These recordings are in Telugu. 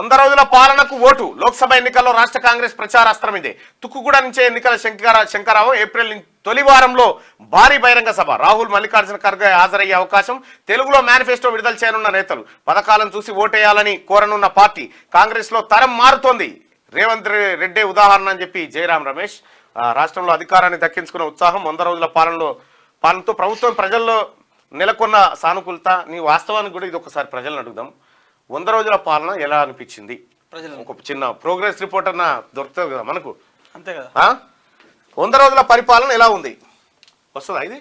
100 రోజుల పాలనకు ఓటు లోక్సభ ఎన్నికల్లో రాష్ట్ర కాంగ్రెస్ ప్రచారాస్త్రం ఇదే. తుక్కుగూడ నుంచే ఎన్నికల శంకరావు ఏప్రిల్ తొలి వారంలో భారీ బహిరంగ సభ. రాహుల్ మల్లికార్జున ఖర్గే హాజరయ్యే అవకాశం. తెలుగులో మేనిఫెస్టో విడుదల చేయనున్న నేతలు. పథకాలను చూసి ఓటేయాలని కోరనున్న పార్టీ. కాంగ్రెస్ లో తరం మారుతోంది. రేవంత్ రెడ్డి ఉదాహరణ అని చెప్పి జయరాం రమేష్. రాష్ట్రంలో అధికారాన్ని దక్కించుకున్న ఉత్సాహం 100 రోజుల పాలనతో ప్రభుత్వం ప్రజల్లో నెలకొన్న సానుకూలత. నీ వాస్తవానికి కూడా ఇది ఒకసారి ప్రజలను అడుగుదాం. 100 రోజుల పాలన ఎలా అనిపించింది? ఒక చిన్న ప్రోగ్రెస్ రిపోర్ట్ అన్న దొరుకుతుంది కదా మనకు, అంతే కదా. 100 రోజుల పరిపాలన ఎలా ఉంది? వస్తుందా ఇది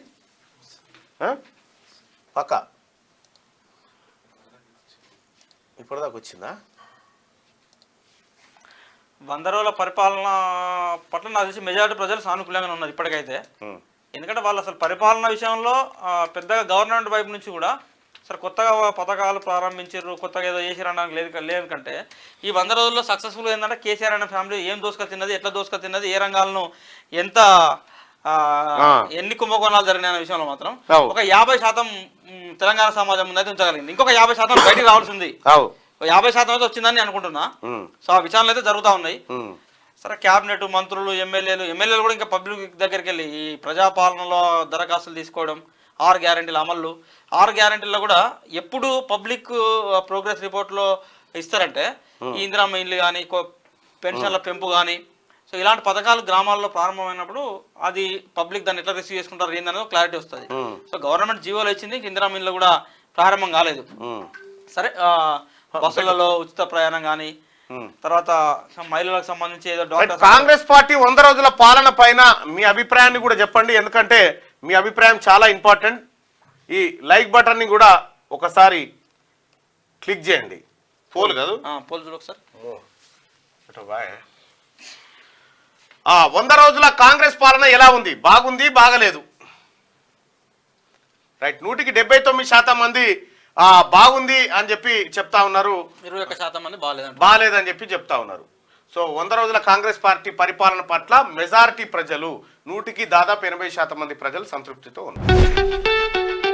పక్క? ఇప్పటిదాకా వచ్చిందా? 100 రోజుల పరిపాలన పట్ల నాకు తెలిసి మెజారిటీ ప్రజలు సానుకూలంగా ఉన్నారు ఇప్పటికైతే. ఎందుకంటే వాళ్ళు అసలు పరిపాలన విషయంలో పెద్దగా గవర్నమెంట్ వైపు నుంచి కూడా సరే కొత్తగా పథకాలు ప్రారంభించారు, కొత్తగా ఏదో చేసారు అనడానికి లేదు కంటే ఈ 100 రోజుల్లో సక్సెస్ఫుల్ ఏంటంటే కేసీఆర్ అనే ఫ్యామిలీ ఏం దోసుక తిన్నది, ఎట్లా దోసుక తిన్నది, ఏ రంగాలను ఎంత ఎన్ని కుంభకోణాలు జరిగిన విషయంలో మాత్రం ఒక 50% తెలంగాణ సమాజం ముందు అయితే ఉంచగలిగింది. ఇంకొక 50% బయటికి రావాల్సింది. 50% అయితే వచ్చిందని అనుకుంటున్నా. సో ఆ విషయాలు అయితే జరుగుతూ ఉన్నాయి. సరే క్యాబినెట్ మంత్రులు ఎమ్మెల్యేలు కూడా ఇంకా పబ్లిక్ దగ్గరికి వెళ్ళి ఈ ప్రజాపాలనలో దరఖాస్తులు తీసుకోవడం, 6 గ్యారెంటీల అమలు. 6 గ్యారెంటీల్లో కూడా ఎప్పుడు పబ్లిక్ ప్రోగ్రెస్ రిపోర్ట్లో ఇస్తారంటే ఈ ఇందిరమ్మ ఇల్లు కానీ, పెన్షన్ల పెంపు కానీ, సో ఇలాంటి పథకాలు గ్రామాల్లో ప్రారంభమైనప్పుడు అది పబ్లిక్ దాన్ని ఎట్లా రిసీవ్ చేసుకుంటారు ఏందనేది క్లారిటీ వస్తుంది. సో గవర్నమెంట్ జీవోలు ఇచ్చింది, ఇందిరమ్మ ఇల్లు కూడా ప్రారంభం కాలేదు. సరే బస్సులలో ఉచిత ప్రయాణం కానీ, తర్వాత మహిళలకు సంబంధించి ఏదో కాంగ్రెస్ పార్టీ 100 రోజుల పాలన పైన మీ అభిప్రాయాన్ని కూడా చెప్పండి. ఎందుకంటే మీ అభిప్రాయం చాలా ఇంపార్టెంట్. ఈ లైక్ బటన్ ని కూడా ఒకసారి క్లిక్ చేయండి. పోల్ కాదు, పోల్ చూడు ఒకసారి. 100 రోజుల కాంగ్రెస్ పాలన ఎలా ఉంది? బాగుంది, బాగలేదు? రైట్. 100% మంది బాగుంది అని చెప్పి చెప్తా ఉన్నారు. 21% మంది బాగాలేదని చెప్పి చెప్తా ఉన్నారు. సో 100 రోజుల కాంగ్రెస్ పార్టీ పరిపాలన పట్ల మెజారిటీ ప్రజలు 100కి దాదాపు 80% మంది ప్రజలు సంతృప్తితో ఉన్నారు.